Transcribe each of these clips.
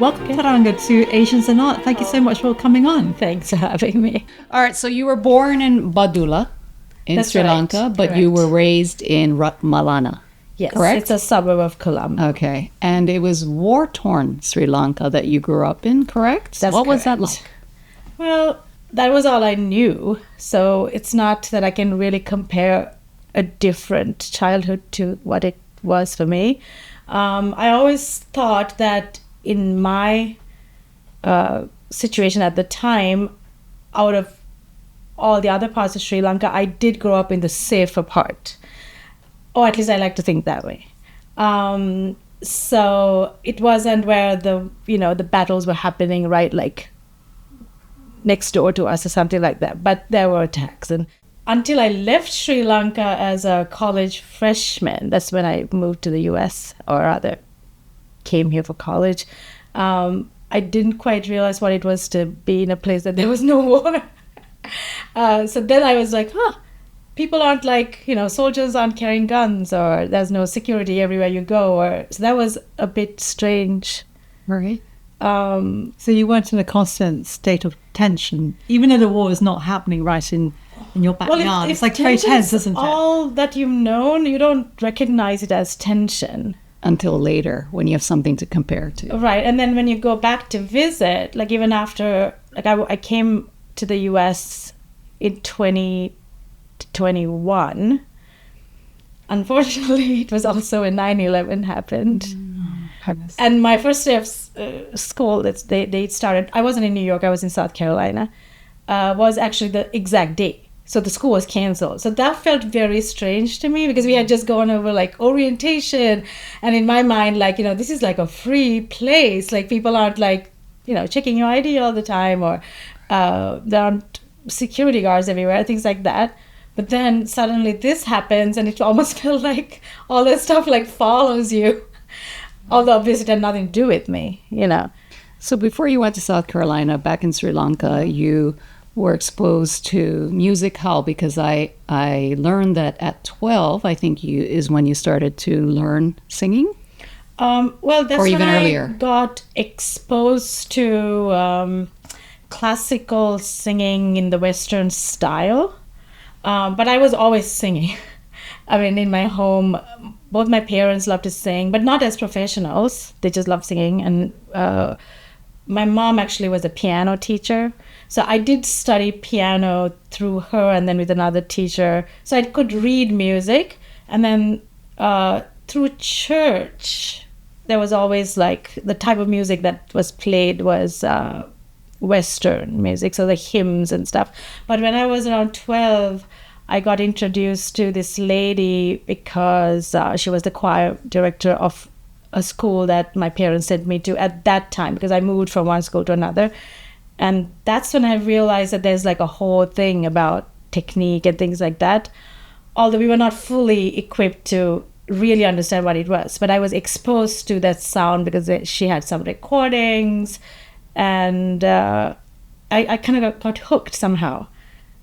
Welcome, Tharanga, to Asians in Art. Thank you so much for coming on. Thanks for having me. All right, so you were born in Badula in That's Sri right, Lanka, but you were raised in Malana. Yes, correct? it's a suburb of Colombo. Okay, and it was war-torn Sri Lanka that you grew up in, correct? That's what was that correct. like? Well, that was all I knew. So it's not that I can really compare a different childhood to what it was for me. I always thought that in my situation at the time, out of all the other parts of Sri Lanka, I did grow up in the safer part. Or at least I like to think that way. So it wasn't where the battles were happening right like next door to us or something like that. But there were attacks. And until I left Sri Lanka as a college freshman, that's when I moved to the US, or rather came here for college. I didn't quite realize what it was to be in a place that there was no war. So then I was like, people aren't like, soldiers aren't carrying guns, or there's no security everywhere you go. So that was a bit strange. Right. So you weren't in a constant state of tension, even though the war is not happening right in your backyard. Well, it's like very tense, isn't it? All that you've known, you don't recognize it as tension. Until later, when you have something to compare to. Right. And then when you go back to visit, like even after, like I came to the US in 2021. Unfortunately, it was also when 9/11 happened. And my first day of school, they started, I wasn't in New York, I was in South Carolina, was actually the exact day. So the school was canceled. So that felt very strange to me because we had just gone over like orientation. And in my mind, like, this is like a free place. Like people aren't like, checking your ID all the time, or there aren't security guards everywhere, things like that. But then suddenly this happens and it almost felt like all this stuff like follows you. Although obviously it had nothing to do with me, So before you went to South Carolina, back in Sri Lanka, you were exposed to music. How? Because I learned that at 12, I think is when you started to learn singing. Well, that's or even when earlier. I got exposed to classical singing in the Western style. But I was always singing. I mean, in my home, both my parents loved to sing, but not as professionals. They just loved singing. And my mom actually was a piano teacher. So I did study piano through her and then with another teacher. So I could read music. And then through church, there was always like the type of music that was played was Western music, so the hymns and stuff. But when I was around 12, I got introduced to this lady because she was the choir director of a school that my parents sent me to at that time, because I moved from one school to another. And that's when I realized that there's like a whole thing about technique and things like that. Although we were not fully equipped to really understand what it was. But I was exposed to that sound because she had some recordings. And I kind of got hooked somehow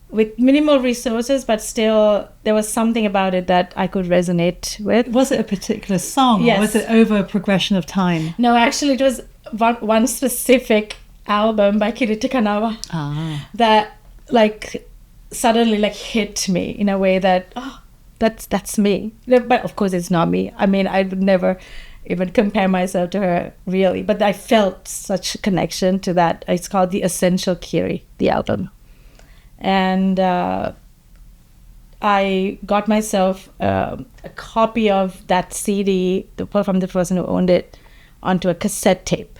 with minimal resources, but still there was something about it that I could resonate with. Was it a particular song? Yes. Or was it over a progression of time? No, actually it was one specific album by Kiriti Kanawa that like suddenly like hit me in a way that, that's me. But of course it's not me. I mean, I would never even compare myself to her really, but I felt such a connection to that. It's called The Essential Kiri, the album. And I got myself a copy of that CD from the person who owned it onto a cassette tape.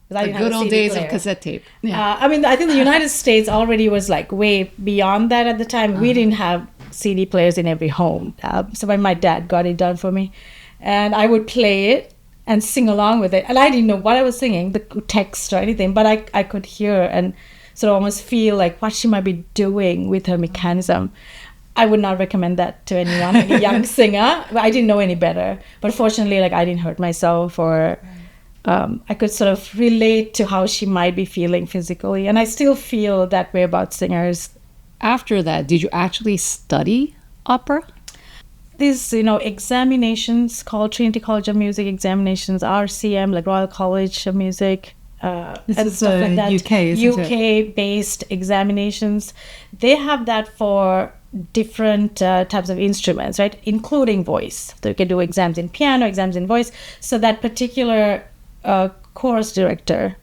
The good old days of cassette tape. Yeah. I mean, I think the United States already was like way beyond that at the time. We didn't have CD players in every home. So when my dad got it done for me, and I would play it and sing along with it. And I didn't know what I was singing, the text or anything, but I could hear and sort of almost feel like what she might be doing with her mechanism. I would not recommend that to anyone, any young singer. I didn't know any better. But fortunately, like I didn't hurt myself, or I could sort of relate to how she might be feeling physically. And I still feel that way about singers. After that, did you actually study opera? these, examinations called Trinity College of Music examinations, RCM, like Royal College of Music. This and is stuff like that. UK, isn't it? UK-based examinations. They have that for different types of instruments, right? Including voice. So you can do exams in piano, exams in voice. So that particular course director,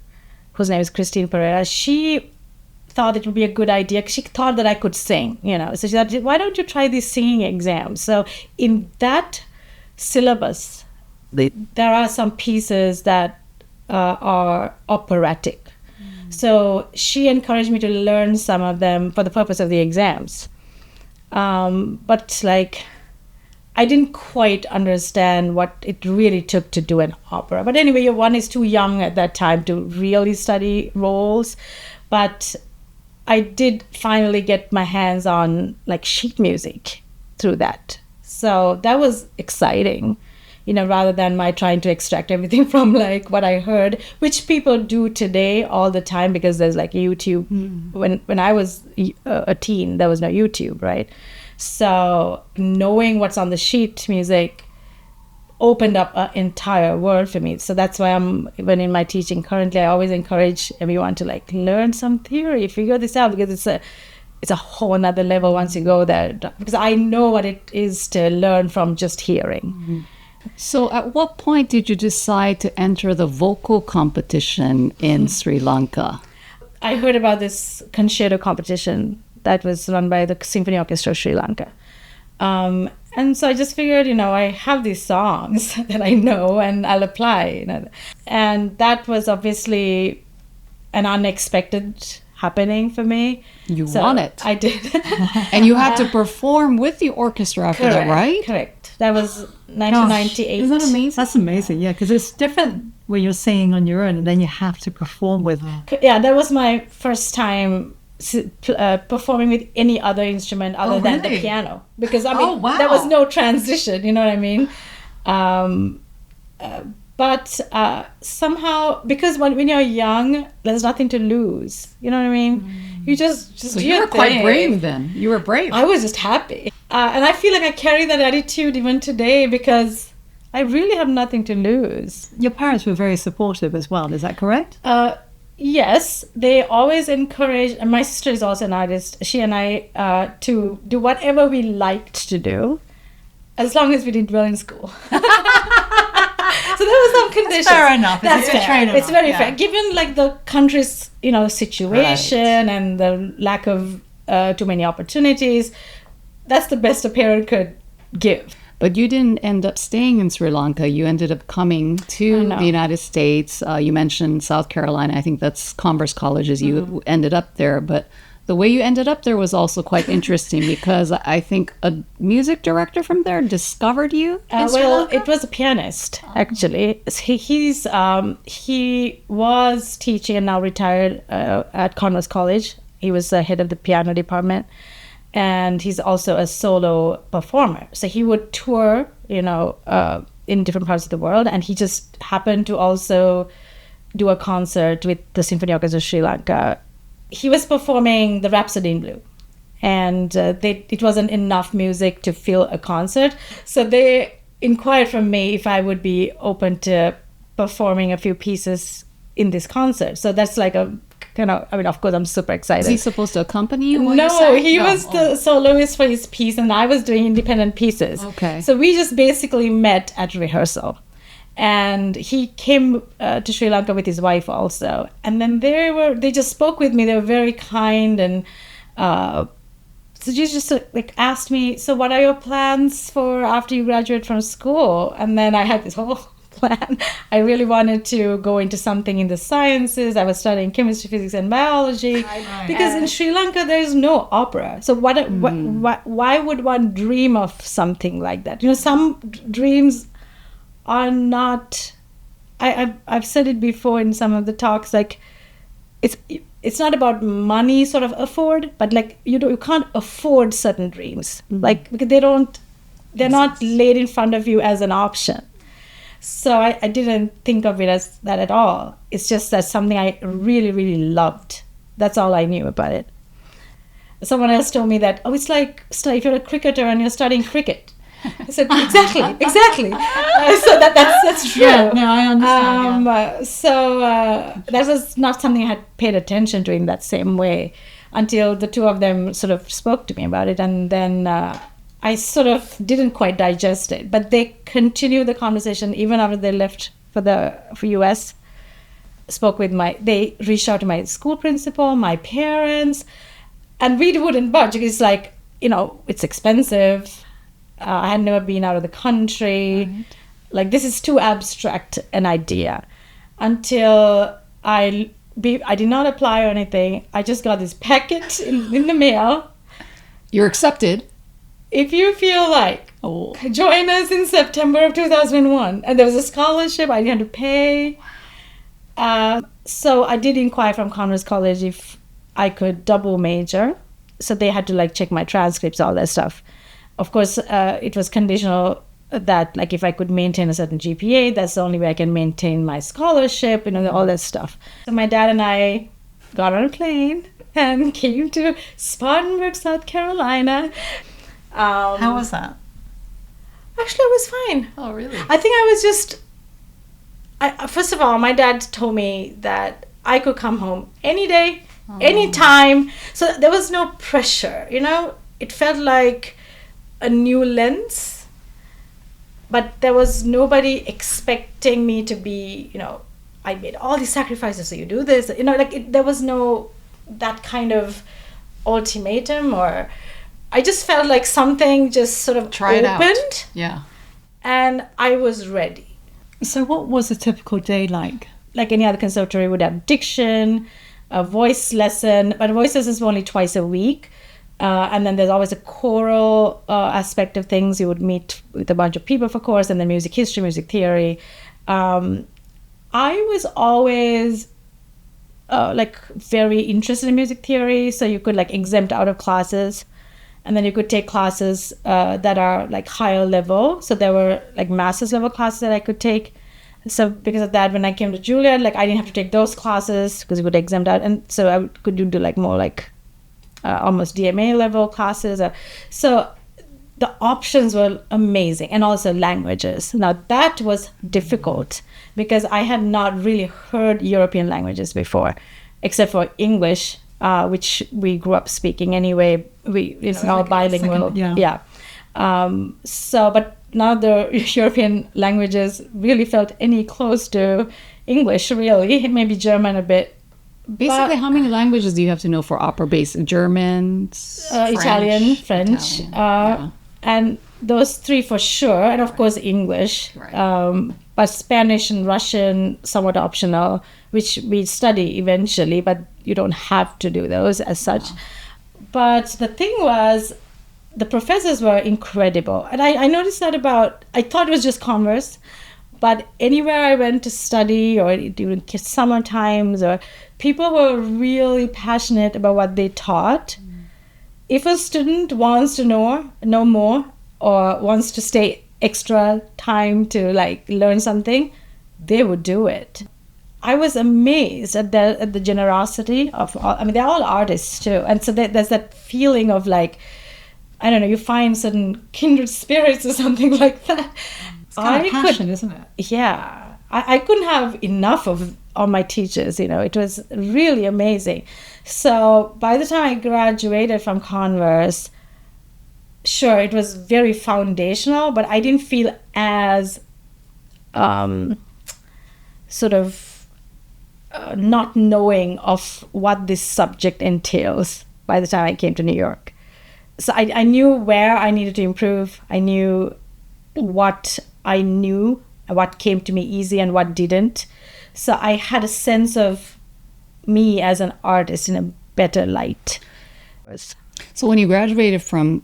whose name is Christine Pereira, she thought it would be a good idea. She thought that I could sing, So she thought, why don't you try these singing exams? So in that syllabus, there are some pieces that are operatic. So she encouraged me to learn some of them for the purpose of the exams. But I didn't quite understand what it really took to do an opera. But anyway, one is too young at that time to really study roles. But I did finally get my hands on sheet music through that. So that was exciting. Rather than my trying to extract everything from what I heard, which people do today all the time because there's YouTube. When I was a teen, there was no YouTube, right? So knowing what's on the sheet music opened up an entire world for me. So that's why when in my teaching currently, I always encourage everyone to learn some theory, figure this out, because it's a whole nother level once you go there. Because I know what it is to learn from just hearing. So at what point did you decide to enter the vocal competition in Sri Lanka? I heard about this concerto competition that was run by the Symphony Orchestra of Sri Lanka. And so I just figured, I have these songs that I know and I'll apply. And that was obviously an unexpected happening for me. You won it. I did. And you had to perform with the orchestra after that, right? Correct. That was 1998. Isn't that amazing? That's amazing, yeah, because it's different when you're singing on your own and then you have to perform with. Yeah, that was my first time performing with any other instrument other than the piano. Because, there was no transition, you know what I mean? But somehow, because when you're young, there's nothing to lose. You know what I mean? You just so do you were your quite thing. brave then. You were brave. I was just happy. And I feel like I carry that attitude even today because I really have nothing to lose. Your parents were very supportive as well, is that correct? Yes, they always encourage, and my sister is also an artist, she and I, to do whatever we liked to do, as long as we did well in school. So there was some conditions. That's fair enough. That's fair. It's very fair. Yeah. Given the country's situation and the lack of too many opportunities, that's the best a parent could give. But you didn't end up staying in Sri Lanka. You ended up coming to the United States. You mentioned South Carolina. I think that's Converse Colleges. You ended up there. But the way you ended up there was also quite interesting because I think a music director from there discovered you in Sri Lanka? It was a pianist, actually. He was teaching and now retired at Converse College. He was the head of the piano department. And he's also a solo performer. So he would tour, in different parts of the world. And he just happened to also do a concert with the Symphony Orchestra of Sri Lanka. He was performing the Rhapsody in Blue. And it wasn't enough music to fill a concert. So they inquired from me if I would be open to performing a few pieces in this concert. So that's of course, I'm super excited. Was he supposed to accompany you? No, he was the soloist for his piece, and I was doing independent pieces. Okay. So we just basically met at rehearsal. And he came to Sri Lanka with his wife also. And then they just spoke with me. They were very kind. And so she just asked me, so what are your plans for after you graduate from school? And then I had this whole plan. I really wanted to go into something in the sciences. I was studying chemistry, physics, and biology. Because in Sri Lanka, there is no opera. So why would one dream of something like that? Some dreams are not... I've said it before in some of the talks, it's not about money sort of afford, but you can't afford certain dreams. Because they're not laid in front of you as an option. So I didn't think of it as that at all. It's just that something I really, really loved. That's all I knew about it. Someone else told me that, it's like if you're a cricketer and you're studying cricket. I said, exactly. So that's true. Yeah, no, I understand. That was not something I had paid attention to in that same way until the two of them sort of spoke to me about it. And then I sort of didn't quite digest it. But they continued the conversation even after they left for US. They reached out to my school principal, my parents, and we wouldn't budge. It's like, it's expensive. I had never been out of the country. Right. Like, this is too abstract an idea. Until I did not apply or anything. I just got this packet in the mail. You're accepted. If you feel like, join us in September of 2001. And there was a scholarship I didn't have to pay. So I did inquire from Converse College if I could double major. So they had to check my transcripts, all that stuff. Of course, it was conditional that if I could maintain a certain GPA, that's the only way I can maintain my scholarship, all that stuff. So my dad and I got on a plane and came to Spartanburg, South Carolina. How was that? Actually, it was fine. Oh, really? I think I was just... first of all, my dad told me that I could come home any day, anytime. So there was no pressure, It felt like a new lens. But there was nobody expecting me to be, I made all these sacrifices, so you do this. There was no that kind of ultimatum, or I just felt like something just sort of opened. Out. Yeah. And I was ready. So what was a typical day like? Like any other conservatory would have diction, a voice lesson, but voice lessons were only twice a week. And then there's always a choral aspect of things. You would meet with a bunch of people for chorus, and then music history, music theory. I was always very interested in music theory, so you could exempt out of classes, and then you could take classes that are higher level. So there were master's level classes that I could take. So because of that, when I came to Juilliard, I didn't have to take those classes because you could exempt out, and so I could do more almost DMA level classes. So the options were amazing, and also languages. Now that was difficult because I had not really heard European languages before, except for English, which we grew up speaking anyway. It's all bilingual. Yeah. But none of the European languages really felt any close to English, really. Maybe German a bit. Basically, how many languages do you have to know for opera base? German, Italian, French, and those three for sure, and of course English. Right. But Spanish and Russian, somewhat optional, which we study eventually, but you don't have to do those as such. Wow. But the thing was, the professors were incredible. And I noticed that I thought it was just Converse, but anywhere I went to study, or during summer times, or people were really passionate about what they taught. If a student wants to know more, or wants to stay extra time to learn something, they would do it. I was amazed at the generosity of all. I mean, they're all artists too, and so there's that feeling of I don't know, you find certain kindred spirits or something like that. It's kind of passion, isn't it? Yeah, I couldn't have enough of all my teachers. It was really amazing. So by the time I graduated from Converse, sure, it was very foundational, but I didn't feel as not knowing of what this subject entails by the time I came to New York. So I knew where I needed to improve. I knew what came to me easy and what didn't. So I had a sense of me as an artist in a better light. So when you graduated from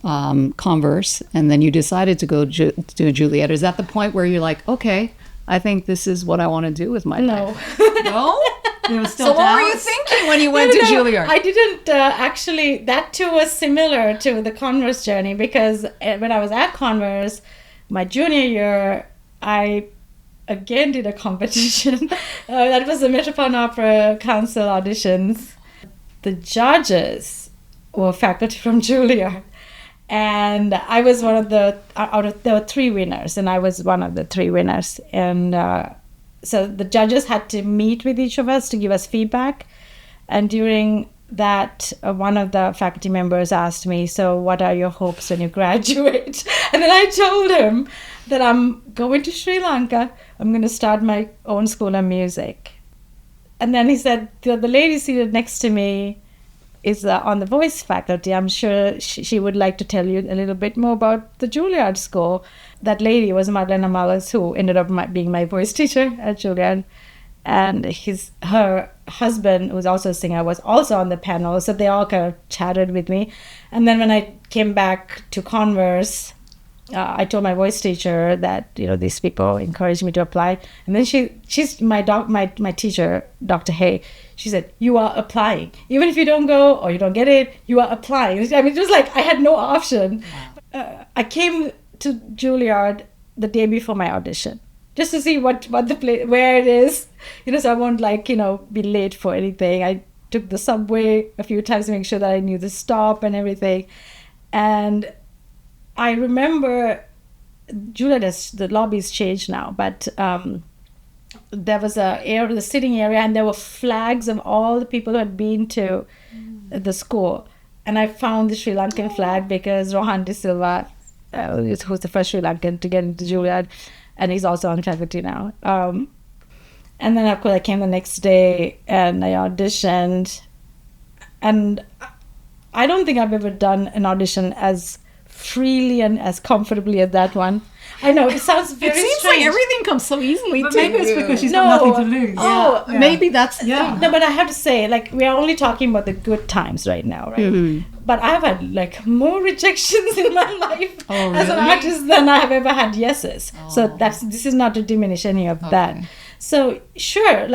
Converse and then you decided to go to Juilliard, is that the point where you're like, okay, I think this is what I want to do with my life? No? There was still so what were you thinking when you went to Juilliard? I didn't actually. That too was similar to the Converse journey, because when I was at Converse, my junior year, I again did a competition. That was the Metropolitan Opera Council auditions. The judges were faculty from Juilliard, And I was one of the there were 3 winners, and I was one of the 3 winners. And so the judges had to meet with each of us to give us feedback. And during that, one of the faculty members asked me, "So what are your hopes when you graduate?" And then I told him that I'm going to Sri Lanka. I'm going to start my own school of music. And then he said, the lady seated next to me is on the voice faculty. I'm sure she would like to tell you a little bit more about the Juilliard school. That lady was Marlena Mallas, who ended up being my voice teacher at Juilliard. And her husband, who's also a singer, was also on the panel. So they all kind of chatted with me. And then when I came back to Converse, I told my voice teacher that, these people encouraged me to apply. And then she's my teacher, Dr. Hay. She said, "You are applying. Even if you don't go or you don't get it, you are applying." I mean, it was like I had no option. Wow. I came to Juilliard the day before my audition, just to see what the place, where it is, so I won't be late for anything. I took the subway a few times to make sure that I knew the stop and everything. And I remember Juilliard, the lobby's changed now, but there was the sitting area, and there were flags of all the people who had been to the school. And I found the Sri Lankan flag because Rohan De Silva, who's the first Sri Lankan to get into Juilliard, and he's also on faculty now. And then, of course, I came the next day and I auditioned. And I don't think I've ever done an audition as freely and as comfortably as that one. I know, it sounds very strange. It seems like everything comes so easily but to maybe you. it's because she's got nothing to lose. Oh, yeah. Maybe that's... Yeah. No, but I have to say, we are only talking about the good times right now, right? Mm-hmm. But I've had, more rejections in my life as an artist than I have ever had yeses. Oh. So this is not to diminish any of that. So, sure,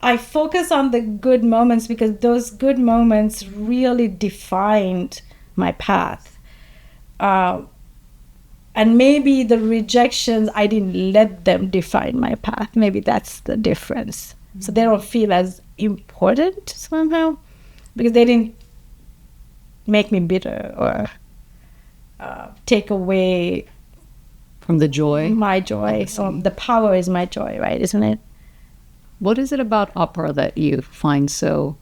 I focus on the good moments because those good moments really defined my path. And maybe the rejections, I didn't let them define my path. Maybe that's the difference. Mm-hmm. So they don't feel as important somehow because they didn't make me bitter or take away from the joy. My joy. So the power is my joy, right? Isn't it? What is it about opera that you find so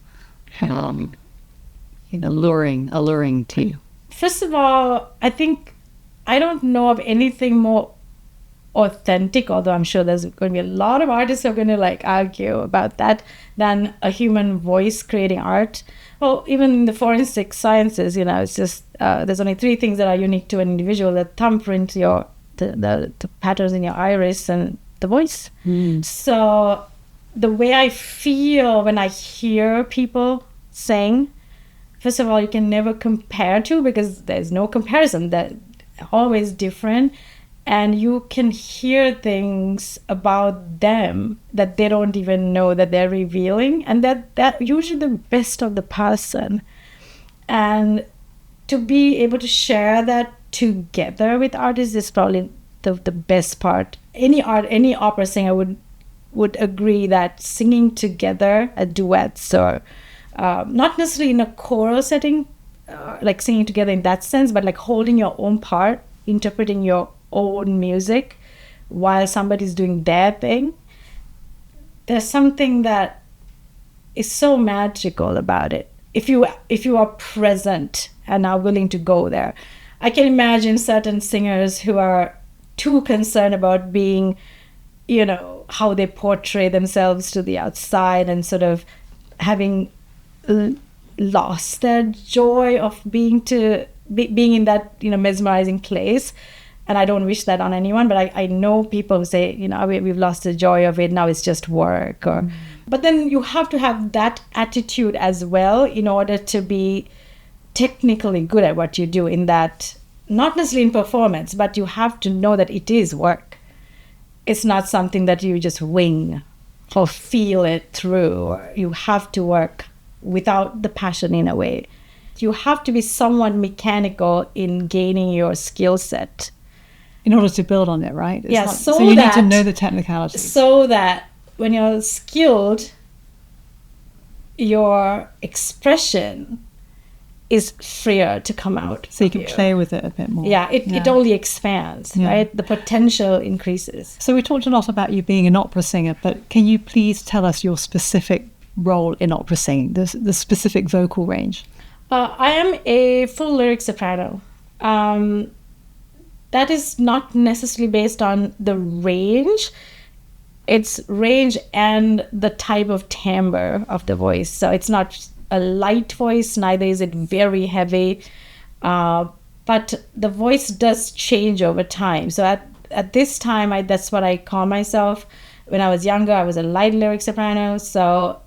alluring to you? First of all, I think I don't know of anything more authentic, although I'm sure there's going to be a lot of artists who are going to argue about that, than a human voice creating art. Well, even in the forensic sciences, it's just there's only 3 things that are unique to an individual: the thumbprint, the patterns in your iris, and the voice. So the way I feel when I hear people sing, first of all, you can never compare to because there's no comparison. They're always different. And you can hear things about them that they don't even know that they're revealing. And that usually the best of the person. And to be able to share that together with artists is probably the best part. Any opera singer would agree that singing together at duets or not necessarily in a choral setting, singing together in that sense, but holding your own part, interpreting your own music while somebody's doing their thing. There's something that is so magical about it. If you are present and are willing to go there. I can imagine certain singers who are too concerned about being, how they portray themselves to the outside and sort of having lost their joy of being in that mesmerizing place. And I don't wish that on anyone, but I know people who say, we've lost the joy of it, now it's just work. But then you have to have that attitude as well in order to be technically good at what you do, in that, not necessarily in performance, but you have to know that it is work. It's not something that you just wing or feel it through. Or you have to work without the passion in a way. You have to be somewhat mechanical in gaining your skill set. In order to build on it, right? So you need to know the technicalities. So that when you're skilled, your expression is freer to come out. So you can play with it a bit more. Yeah, it only expands, right? The potential increases. So we talked a lot about you being an opera singer, but can you please tell us your specific role in opera singing, the specific vocal range? I am a full lyric soprano. That is not necessarily based on the range. It's range and the type of timbre of the voice. So it's not a light voice, neither is it very heavy. But the voice does change over time. So at this time, that's what I call myself. When I was younger, I was a light lyric soprano. So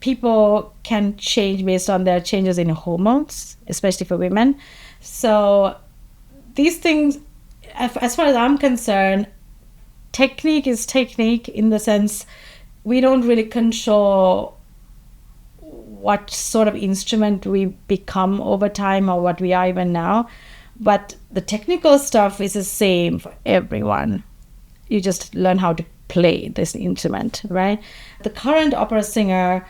people can change based on their changes in hormones, especially for women. So these things, as far as I'm concerned, technique is technique in the sense we don't really control what sort of instrument we become over time or what we are even now. But the technical stuff is the same for everyone. You just learn how to play this instrument, right? The current opera singer,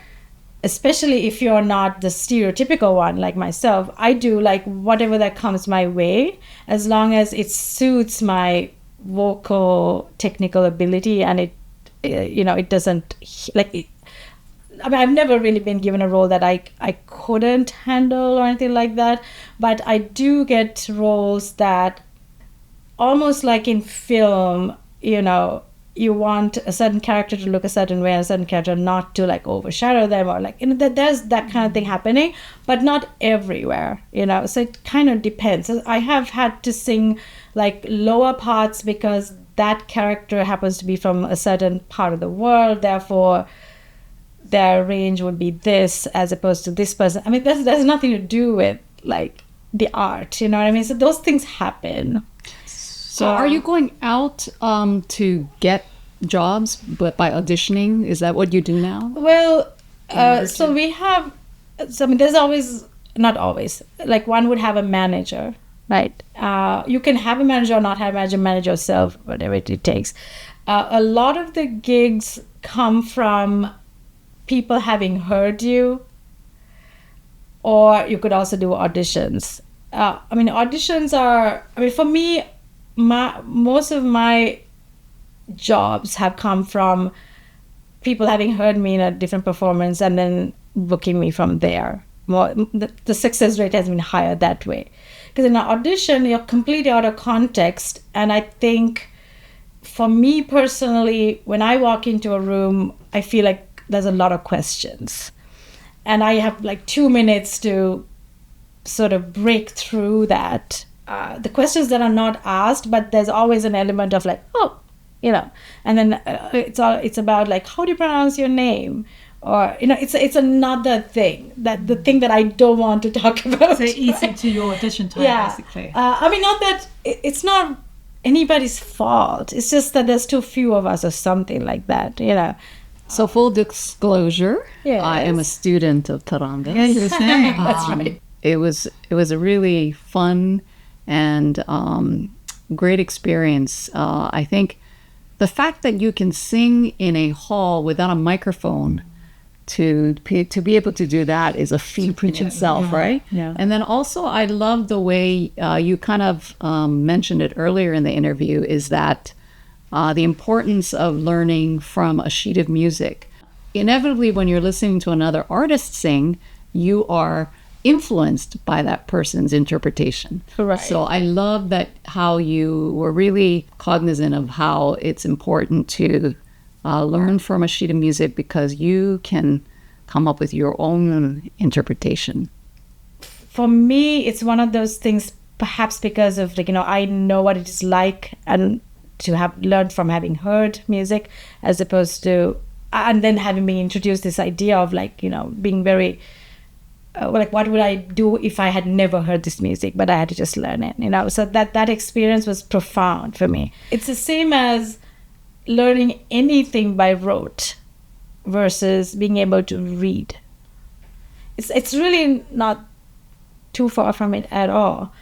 especially if you're not the stereotypical one like myself, I do like whatever that comes my way, as long as it suits my vocal technical ability and it doesn't I've never really been given a role that I couldn't handle or anything like that, but I do get roles that almost like in film, you want a certain character to look a certain way and a certain character not to like overshadow them, or like there's that kind of thing happening, but not everywhere, so it kind of depends. I have had to sing like lower parts because that character happens to be from a certain part of the world, therefore their range would be this as opposed to this person. I mean, there's nothing to do with like the art, you know what I mean? So those things happen. So are you going out to get jobs, but by auditioning? Is that what you do now? Well, so we have, there's always, not always, like one would have a manager, right? You can have a manager or not have a manager, manage yourself, whatever it takes. A lot of the gigs come from people having heard you, or you could also do auditions. Auditions are, for me, most of my jobs have come from people having heard me in a different performance and then booking me from there. The success rate has been higher that way. Because in an audition, you're completely out of context. And I think for me personally, when I walk into a room, I feel like there's a lot of questions. And I have like 2 minutes to sort of break through that. The questions that are not asked, but there's always an element of like, and then it's about like, how do you pronounce your name? Or, it's another thing, that the thing that I don't want to talk about. So it eats into your audition time, basically. Not that, it's not anybody's fault. It's just that there's too few of us or something like that, So full disclosure, yes. I am a student of Tharanga. Yeah, you were saying. That's right. It was a really fun and great experience. I think the fact that you can sing in a hall without a microphone, to be able to do that is a feat in itself, right? Yeah. And then also I love the way you kind of mentioned it earlier in the interview, is that the importance of learning from a sheet of music. Inevitably, when you're listening to another artist sing, you are influenced by that person's interpretation. Right. So I love that how you were really cognizant of how it's important to learn from a sheet of music, because you can come up with your own interpretation. For me, it's one of those things, perhaps because of I know what it is like and to have learned from having heard music, as opposed to, and then having been introduced this idea of being very what would I do if I had never heard this music, but I had to just learn it, so that experience was profound for me. It's the same as learning anything by rote versus being able to read. It's really not too far from it at all.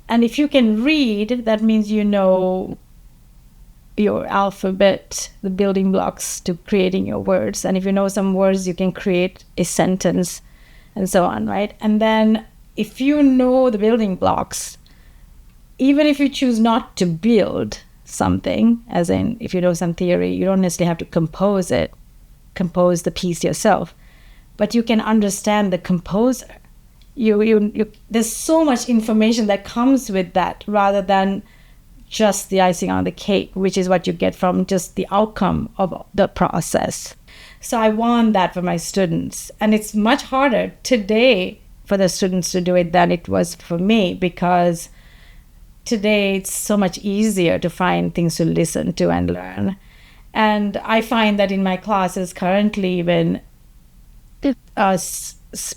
And if you can read, that means you know your alphabet, the building blocks to creating your words. And if you know some words, you can create a sentence and so on, right? And then if you know the building blocks, even if you choose not to build something, as in if you know some theory, you don't necessarily have to compose the piece yourself, but you can understand the composer. There's so much information that comes with that rather than just the icing on the cake, which is what you get from just the outcome of the process. So I want that for my students. And it's much harder today for the students to do it than it was for me, because today it's so much easier to find things to listen to and learn. And I find that in my classes currently, when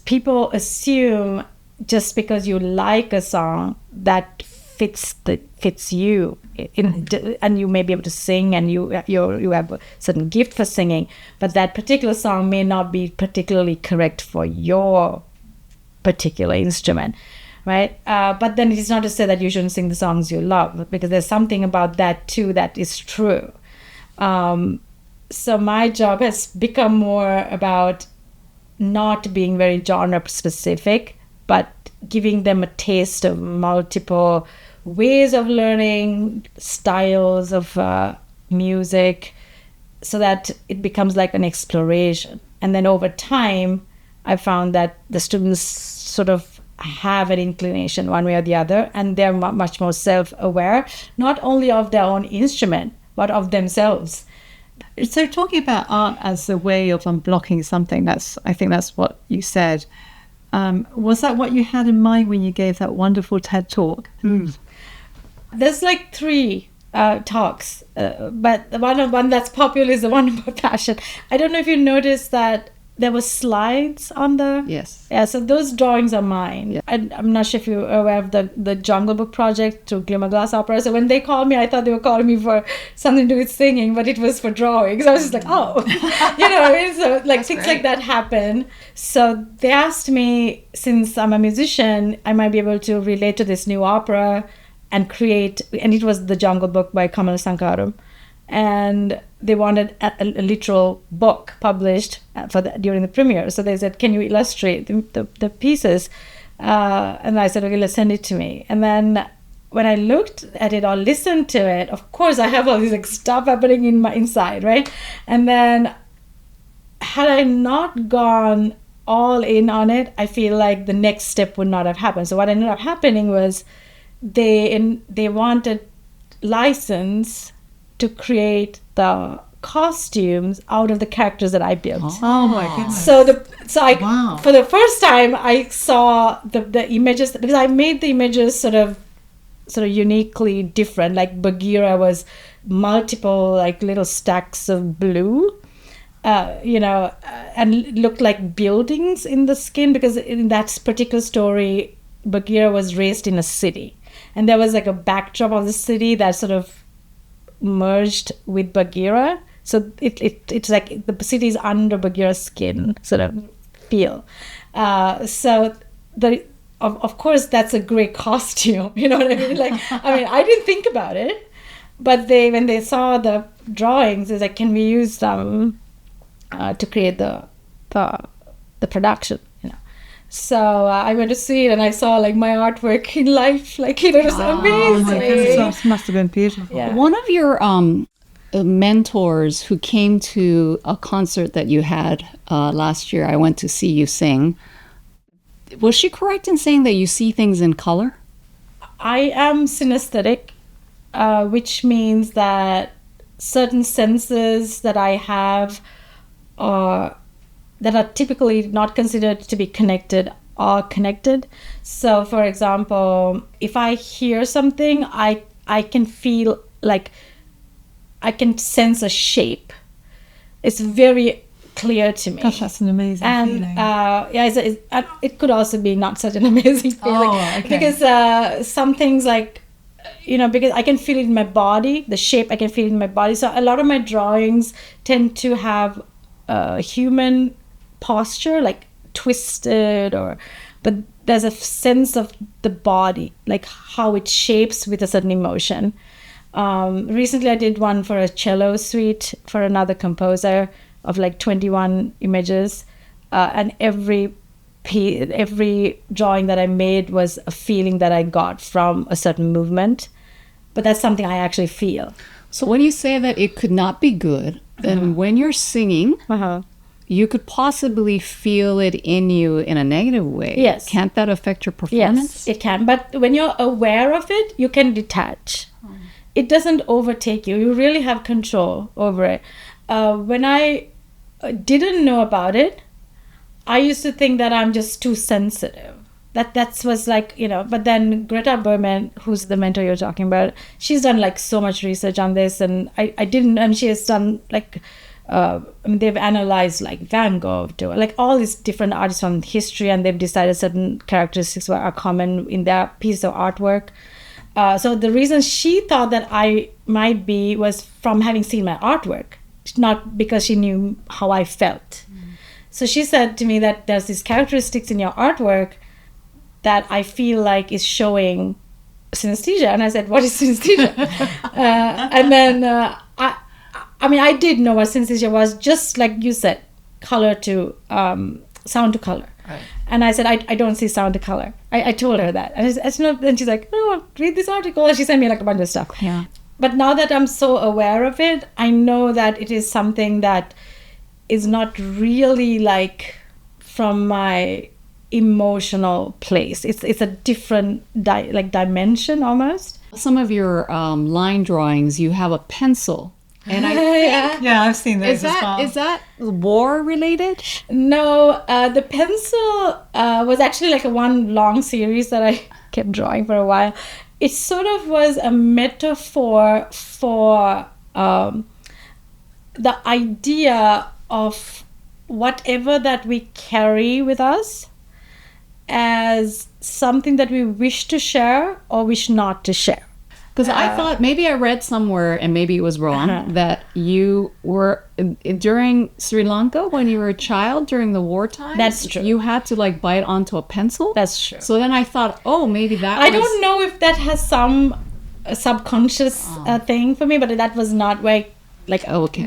people assume just because you like a song that fits you, and you may be able to sing, and you have a certain gift for singing, but that particular song may not be particularly correct for your particular instrument. Right? But then it is not to say that you shouldn't sing the songs you love, because there's something about that too that is true. So my job has become more about not being very genre specific, but giving them a taste of multiple ways of learning, styles of music, so that it becomes like an exploration. And then over time, I found that the students sort of have an inclination one way or the other, and they're much more self-aware, not only of their own instrument, but of themselves. So talking about art as a way of unblocking something, I think that's what you said. Was that what you had in mind when you gave that wonderful TED talk? There's like 3 talks, but the one that's popular is the one about passion. I don't know if you noticed that there were slides on the... Yes. Yeah, so those drawings are mine. Yeah. And I'm not sure if you're aware of the Jungle Book project to Glimmer Glass Opera. So when they called me, I thought they were calling me for something to do with singing, but it was for drawing. So I was just like, oh, you know what I mean? So like That's things great. like that happen. So they asked me, since I'm a musician, I might be able to relate to this new opera and create... And it was the Jungle Book by Kamal Sankaram. And they wanted a literal book published during the premiere. So they said, can you illustrate the pieces? And I said, okay, let's send it to me. And then when I looked at it or listened to it, of course, I have all this like stuff happening in my inside, right? And then had I not gone all in on it, I feel like the next step would not have happened. So what ended up happening was they wanted license to create the costumes out of the characters that I built. Oh my goodness. Wow. For the first time I saw the images, because I made the images sort of uniquely different. Like Bagheera was multiple like little stacks of blue, and looked like buildings in the skin, because in that particular story Bagheera was raised in a city, and there was like a backdrop of the city that sort of merged with Bagheera, so it's like the city is under Bagheera's skin sort of feel. So of course that's a great costume, you know what I mean? Like I didn't think about it, but when they saw the drawings, it's like, can we use them to create the production, you know? So I went to see it, and I saw like my artwork in life, like it was amazing. Oh my goodness, that must have been beautiful. Yeah. One of your mentors who came to a concert that you had last year, I went to see you sing. Was she correct in saying that you see things in color? I am synesthetic, which means that certain senses that I have that are typically not considered to be connected are connected. So for example, if I hear something, I can feel like I can sense a shape. It's very clear to me. Gosh, that's an amazing feeling. It could also be not such an amazing feeling. Oh, okay. Because some things like, because I can feel it in my body, the shape, I can feel it in my body. So a lot of my drawings tend to have human posture, like twisted, but there's a sense of the body, like how it shapes with a certain emotion. Recently I did one for a cello suite for another composer of like 21 images, and every every drawing that I made was a feeling that I got from a certain movement. But that's something I actually feel. So when you say that it could not be good, then when you're singing, you could possibly feel it in you in a negative way. Yes. Can't that affect your performance? Yes, it can. But when you're aware of it, you can detach. It doesn't overtake you. You really have control over it. When I didn't know about it, I used to think that I'm just too sensitive. That was like, but then Greta Berman, who's the mentor you're talking about, she's done like so much research on this, and I didn't, and she has done like, they've analyzed like Van Gogh, like all these different artists from history, and they've decided certain characteristics are common in their piece of artwork. So the reason she thought that I might be was from having seen my artwork, not because she knew how I felt. So she said to me that there's these characteristics in your artwork that I feel like is showing synesthesia. And I said, what is synesthesia? And then I did know what synesthesia was, just like you said, color to sound to color. Right. And I said, I don't see sound to color. I told her that. And she's like, oh, read this article. And she sent me like a bunch of stuff. Yeah. But now that I'm so aware of it, I know that it is something that is not really like from my emotional place. It's a different dimension almost. Some of your line drawings, you have a pencil. And I think, yeah, I've seen those as well. Is that war related? No, the pencil was actually like a one long series that I kept drawing for a while. It sort of was a metaphor for the idea of whatever that we carry with us as something that we wish to share or wish not to share. Because I thought, maybe I read somewhere, and maybe it was wrong, that you were, during Sri Lanka, when you were a child, during the wartime, that's true, you had to like bite onto a pencil. That's true. So then I thought, oh, maybe that I don't know if that has some subconscious thing for me, but that was not where okay.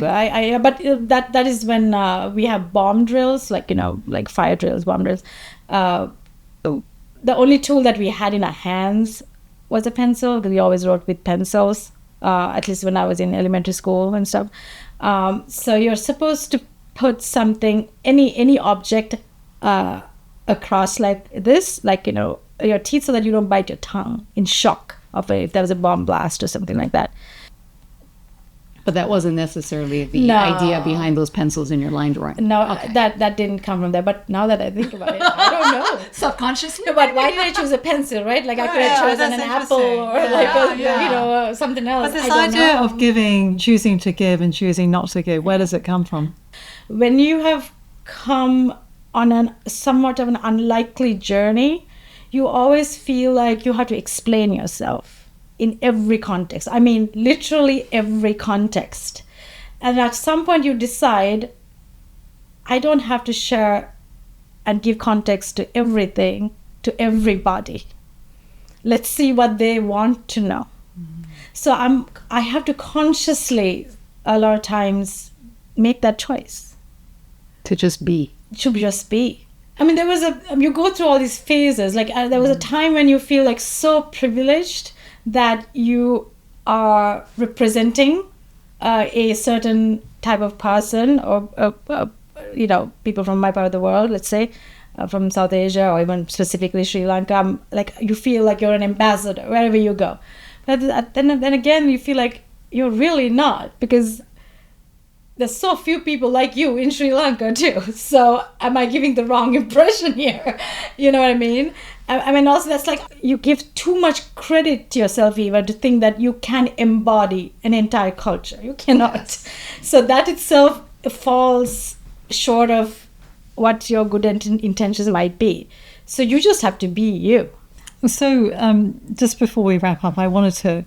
But that is when we have bomb drills, like fire drills, bomb drills. The only tool that we had in our hands was a pencil, because we always wrote with pencils, at least when I was in elementary school and stuff. So you're supposed to put something, any object across like this, like, your teeth, so that you don't bite your tongue in shock of if there was a bomb blast or something like that. But that wasn't necessarily the idea behind those pencils in your line drawing. No, okay. that didn't come from there. But now that I think about it, I don't know. Subconsciously? No, but why did I choose a pencil, right? Like I could have chosen an apple or something else. But this idea of choosing to give and choosing not to give, where does it come from? When you have come on somewhat of an unlikely journey, you always feel like you have to explain yourself. In every context. I mean, literally every context. And at some point you decide, I don't have to share and give context to everything, to everybody. Let's see what they want to know. Mm-hmm. So I have to consciously, a lot of times, make that choice. To just be. To just be. I mean, you go through all these phases. Like there was a time when you feel like so privileged that you are representing a certain type of person, or people from my part of the world, let's say, from South Asia, or even specifically Sri Lanka. Like you feel like you're an ambassador wherever you go. But then again, you feel like you're really not, because there's so few people like you in Sri Lanka too. So am I giving the wrong impression here? You know what I mean? I mean, also that's like you give too much credit to yourself even to think that you can embody an entire culture. You cannot. Yes. So that itself falls short of what your good intentions might be. So you just have to be you. So just before we wrap up, I wanted to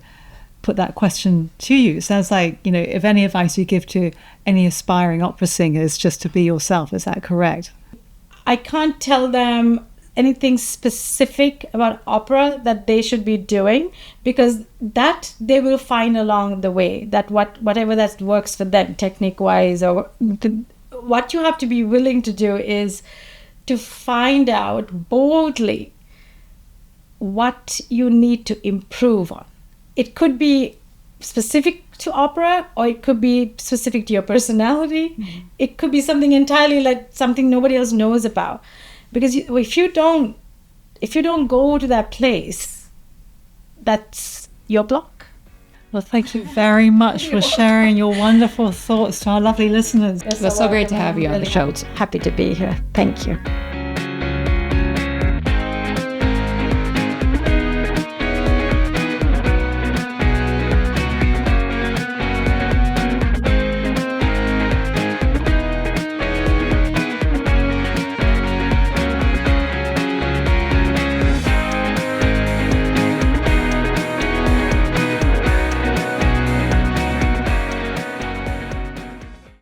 put that question to you. Sounds like, if any advice you give to any aspiring opera singers, just to be yourself. Is that correct? I can't tell them anything specific about opera that they should be doing, because that they will find along the way, that whatever that works for them technique wise, or what you have to be willing to do is to find out boldly what you need to improve on. It could be specific to opera, or it could be specific to your personality. It could be something entirely like something nobody else knows about. Because if you don't go to that place, that's your block. Well, thank you very much for sharing your wonderful thoughts to our lovely listeners. It was so great to have you on the show. Happy to be here. Thank you.